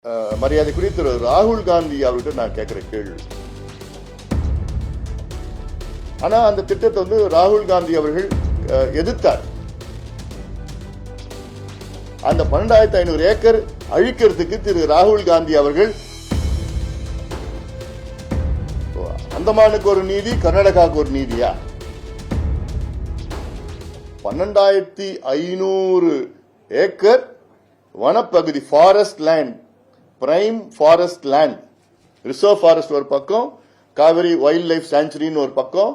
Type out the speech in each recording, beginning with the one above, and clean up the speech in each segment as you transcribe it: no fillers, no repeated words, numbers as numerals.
மரியாதைக்குரிய திரு ராகுல் காந்தி அவர்கிட்ட நான் கேட்கிற கேள்வி. ஆனா அந்த திட்டத்தை வந்து ராகுல் காந்தி அவர்கள் எதிர்த்தார். அந்த 12,500 ஏக்கர் அழிக்கிறதுக்கு திரு ராகுல் காந்தி அவர்கள் அந்தமானுக்கு ஒரு நீதி, கர்நாடகாவுக்கு ஒரு நீதியா? 12,500 ஏக்கர் வனப்பகுதி, forest land, prime forest land, reserve forest ஒரு பக்கம், காவிரி வைல்ட் லைஃப் சாங்சுரின்னு ஒரு பக்கம்,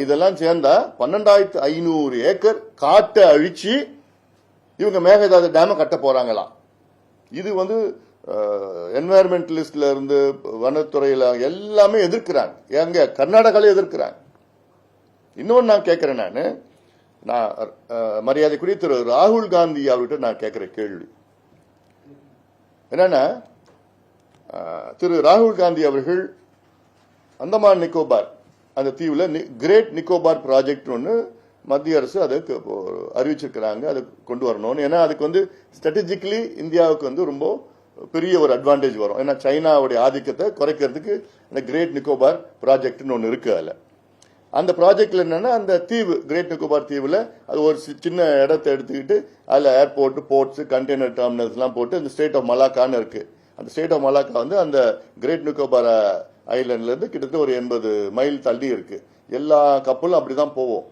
இதெல்லாம் சேர்ந்தா 12,500 ஏக்கர் காட்டை அழிச்சு இவங்க மேகதாது டேம கட்ட போறாங்களாம். இது வந்து என்வாயர்மெண்டலிஸ்ட்ல இருந்து வனத்துறையில எல்லாமே எதிர்க்கிறாங்க. எங்க கர்நாடகால எதிர்க்கிறாங்க. இன்னொன்னு நான் கேட்கிறேன், நான் மரியாதைக்குரிய திரு ராகுல் காந்தி அவர்கிட்ட நான் கேட்கிற கேள்வி என்னன்னா, திரு ராகுல் காந்தி அவர்கள் அந்தமான் நிக்கோபார் அந்த தீவுல கிரேட் நிக்கோபார் ப்ராஜெக்ட் ஒன்று மத்திய அரசு அதுக்கு அறிவிச்சிருக்கிறாங்க, அதை கொண்டு வரணும்னு. ஏன்னா அதுக்கு வந்து ஸ்ட்ராட்டஜிக்கலி இந்தியாவுக்கு வந்து ரொம்ப பெரிய ஒரு அட்வான்டேஜ் வரும். ஏன்னா சைனாவுடைய ஆதிக்கத்தை குறைக்கிறதுக்கு இந்த கிரேட் நிக்கோபார் ப்ராஜெக்ட்னு ஒன்று இருக்கு. அதுல அந்த ப்ராஜெக்ட்ல என்னன்னா, அந்த தீவு கிரேட் நிக்கோபார் தீவுல அது ஒரு சின்ன இடத்தை எடுத்துக்கிட்டு அதுல ஏர்போர்ட், போர்ட்ஸ், கண்டெய்னர் டெர்மினல்ஸ் எல்லாம் போட்டு அந்த ஸ்டேட் ஆஃப் மலாக்கான்னு இருக்கு. அந்த ஸ்டேட் ஆஃப் மலாக்கா வந்து அந்த கிரேட் நிக்கோபார் ஐலண்ட்ல இருந்து கிட்டத்தட்ட ஒரு 80 மைல் தள்ளி இருக்கு. எல்லா கப்பலும் அப்படிதான் போவோம்.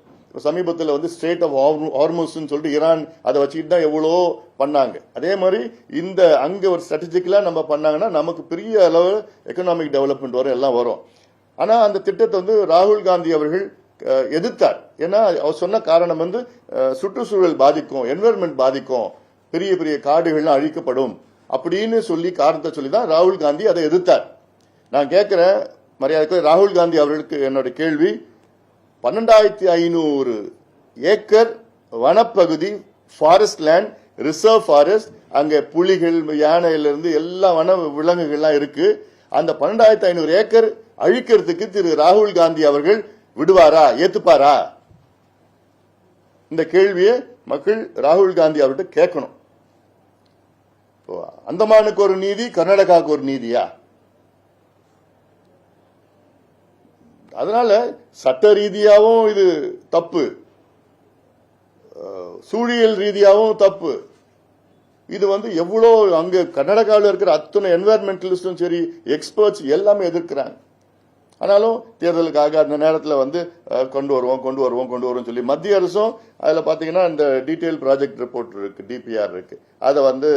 சமீபத்தில் வந்து ஸ்டேட் ஆஃப் ஹார்முஸ் சொல்லிட்டு ஈரான் அதை வச்சுக்கிட்டு தான் எவ்வளோ பண்ணாங்க. அதே மாதிரி இந்த அங்க ஒரு ஸ்ட்ராட்டஜிக்கலா நம்ம பண்ணாங்கன்னா நமக்கு பெரிய அளவு எக்கனாமிக் டெவலப்மெண்ட் வரும், எல்லாம் வரும். ஆனா அந்த திட்டத்தை வந்து ராகுல் காந்தி அவர்கள் எதிர்த்தார். ஏன்னா அவர் சொன்ன காரணம் வந்து சுற்றுச்சூழல் பாதிக்கும், என்வரன்மெண்ட் பாதிக்கும், பெரிய பெரிய காடுகள்லாம் அழிக்கப்படும் அப்படின்னு சொல்லி காரணத்தை சொல்லி தான் ராகுல் காந்தி அதை எதிர்த்தார். நான் கேட்கிறேன் மரியாதைக்கு ராகுல் காந்தி அவர்களுக்கு என்னோட கேள்வி, 12,500 ஏக்கர் வனப்பகுதி, ஃபாரஸ்ட் லேண்ட், ரிசர்வ் ஃபாரஸ்ட், அங்க புலிகள், யானையிலிருந்து எல்லா வன விலங்குகள்லாம் இருக்கு. அந்த 12,500 ஏக்கர் அழிக்கிறதுக்கு திரு ராகுல் காந்தி அவர்கள் விடுவாரா, ஏத்துப்பாரா? இந்த கேள்வியை மக்கள் ராகுல் காந்தி அவர்கிட்ட கேட்கணும். அந்தமானுக்கு ஒரு நீதி, கர்நாடகாவுக்கு ஒரு நீதியா? அதனால சட்ட ரீதியாகவும் இது தப்பு, சூழியல் ரீதியாகவும் தப்பு. இது வந்து எவ்வளோ அங்க கர்நாடகாவில் இருக்கிற அத்தனை என்வாயர்மெண்டலிஸ்டும் சரி, எக்ஸ்பர்ட்ஸ் எல்லாமே எதிர்க்கிறாங்க. ஆனாலும் தேர்தலுக்காக அந்த நேரத்தில் வந்து கொண்டு வருவோம் சொல்லி மத்திய அரசும் அதுல பாத்தீங்கன்னா இந்த டீடைல் ப்ராஜெக்ட் ரிப்போர்ட் இருக்கு, டிபிஆர் இருக்கு, அதை வந்து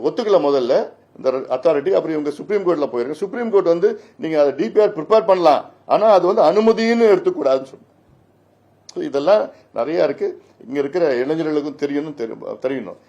ஒத்துக்கல முதல்ல இந்த அத்தாரிட்டி. அப்புறம் இவங்க சுப்ரீம் கோர்ட்ல போயிருக்கு. சுப்ரீம் கோர்ட் வந்து நீங்க அதை டிபிஆர் ப்ரிப்பேர் பண்ணலாம், ஆனா அது வந்து அனுமதின்னு எடுத்துக்கூடாதுன்னு சொல்லு. இதெல்லாம் நிறைய இருக்கு. இங்க இருக்கிற இளைஞர்களுக்கும் தெரியணும்.